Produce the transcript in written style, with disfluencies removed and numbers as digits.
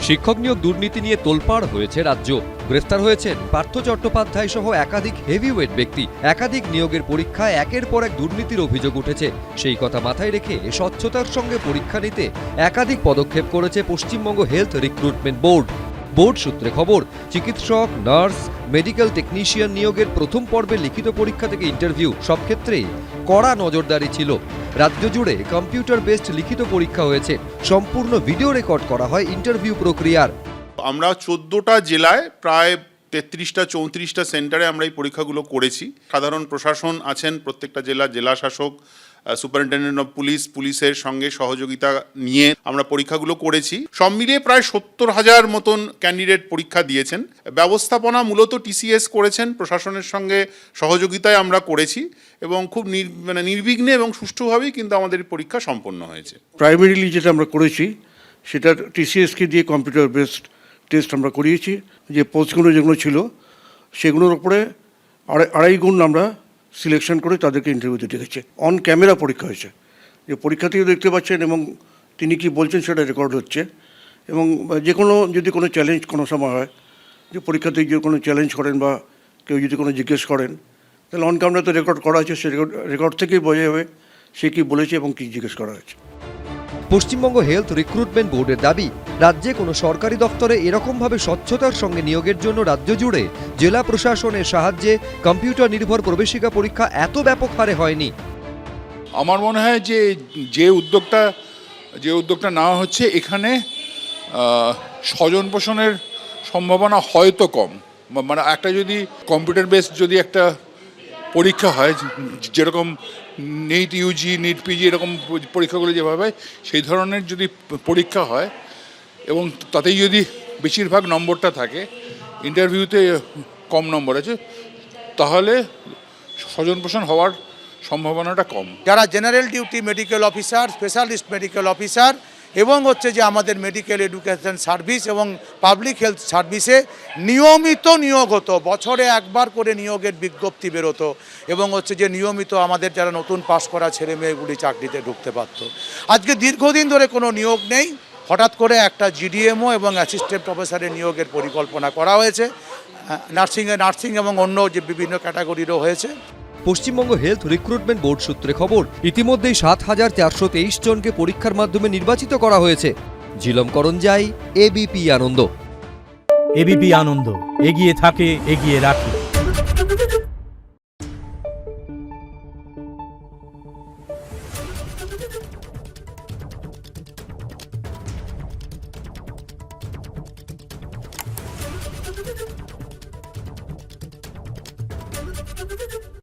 শিক্ষক নিয়োগ দুর্নীতি নিয়ে তোলপাড় হয়েছে রাজ্য। গ্রেফতার হয়েছেন পার্থ চট্টোপাধ্যায় সহ একাধিক হেভিওয়েট ব্যক্তি। একাধিক নিয়োগের পরীক্ষায় একের পর এক দুর্নীতির অভিযোগ উঠেছে। সেই কথা মাথায় রেখে স্বচ্ছতার সঙ্গে পরীক্ষা নিতে একাধিক পদক্ষেপ করেছে Paschimbanga health recruitment board. Board সূত্রে খবর, চিকিৎসক, নার্স, মেডিকেল টেকনিশিয়ান নিয়োগের প্রথম পর্বে লিখিত পরীক্ষা থেকে ইন্টারভিউ সব ক্ষেত্রেই কড়া নজরদারি ছিল। রাজ্য জুড়ে কম্পিউটার বেসড লিখিত পরীক্ষা হয়েছে। সম্পূর্ণ ভিডিও রেকর্ড করা হয় ইন্টারভিউ প্রক্রিয়ার। আমরা 14টা জেলায় প্রায় 33টা 34টা সেন্টারে আমরা এই পরীক্ষাগুলো করেছি। সাধারণ প্রশাসন আছেন প্রত্যেকটা জেলা শাসক, সুপারিনটেন্ডেন্ট অফ পুলিশের সঙ্গে সহযোগিতা নিয়ে আমরা পরীক্ষাগুলো করেছি। সব মিলিয়ে প্রায় 70,000 মতন ক্যান্ডিডেট পরীক্ষা দিয়েছেন। ব্যবস্থাপনা মূলত টিসিএস করেছেন, প্রশাসনের সঙ্গে সহযোগিতায় আমরা করেছি এবং খুব নির্বিঘ্নে এবং সুষ্ঠুভাবেই কিন্তু আমাদের পরীক্ষা সম্পন্ন হয়েছে। প্রাইমারিলি যেটা আমরা করেছি সেটা টিসিএসকে দিয়ে কম্পিউটার বেসড টেস্ট আমরা করিয়েছি। যে পোস্টগুলো যেগুলো ছিল সেগুলোর উপরে 2.5 গুণ আমরা সিলেকশন করে তাদেরকে ইন্টারভিউতে ডেকেছে। অন ক্যামেরা পরীক্ষা হয়েছে, যে পরীক্ষাতেও দেখতে পাচ্ছেন এবং তিনি কি বলছেন সেটা রেকর্ড হচ্ছে। এবং যে কোনো যদি কোনো চ্যালেঞ্জ কোনো সময় হয়, যে পরীক্ষাতে যদি কোনো চ্যালেঞ্জ করেন বা কেউ যদি কোনো জিজ্ঞেস করেন, তাহলে অন ক্যামেরাতে রেকর্ড করা আছে। সে রেকর্ড থেকেই বোঝা যাবে সে কী বলেছে এবং কী জিজ্ঞেস করা হয়েছে। পশ্চিমবঙ্গ হেলথ রিক্রুটমেন্ট বোর্ডের দাবি, রাজ্যে কোনো সরকারি দপ্তরে এরকমভাবে স্বচ্ছতার সঙ্গে নিয়োগের জন্য রাজ্য জুড়ে জেলা প্রশাসনের সাহায্যে কম্পিউটার নির্ভর প্রবেশিকা পরীক্ষা এত ব্যাপক হারে হয়নি। আমার মনে হয় যে উদ্যোগটা নেওয়া হচ্ছে, এখানে স্বজন পোষণের সম্ভাবনা হয়তো কম। মানে একটা যদি কম্পিউটার বেস যদি একটা পরীক্ষা হয়, যেরকম নিট ইউজি, নিট পিজি এরকম পরীক্ষাগুলো যেভাবে হয়, সেই ধরনের যদি পরীক্ষা হয় এবং তাতেই যদি বেশিরভাগ নম্বরটা থাকে, ইন্টারভিউতে কম নম্বর আছে, তাহলে স্বজন পোষণ হওয়ার সম্ভাবনাটা কম। যারা general duty medical officer, specialist medical officer এবং হচ্ছে যে আমাদের মেডিকেল এডুকেশন সার্ভিস এবং পাবলিক হেলথ সার্ভিসে নিয়মিত নিয়োগ হতো। বছরে একবার করে নিয়োগের বিজ্ঞপ্তি বেরোতো এবং হচ্ছে যে নিয়মিত আমাদের যারা নতুন পাশ করা ছেলে মেয়েগুলি চাকরিতে ঢুকতে পারত। আজকে দীর্ঘদিন ধরে কোনো নিয়োগ নেই। হঠাৎ করে একটা জিডিএমও এবং অ্যাসিস্ট্যান্ট প্রফেসরের নিয়োগের পরিকল্পনা করা হয়েছে। নার্সিং এবং অন্য যে বিভিন্ন ক্যাটাগরিরও হয়েছে। পশ্চিমবঙ্গ হেলথ রিক্রুটমেন্ট বোর্ড সূত্রে খবর, ইতিমধ্যেই 7,423 জনকে পরীক্ষার মাধ্যমে নির্বাচিত করা হয়েছে। ঝিলম করঞ্জাই, এবিপি আনন্দ। এবিপি আনন্দ, এগিয়ে থাকে, এগিয়ে রাখে। Thank you.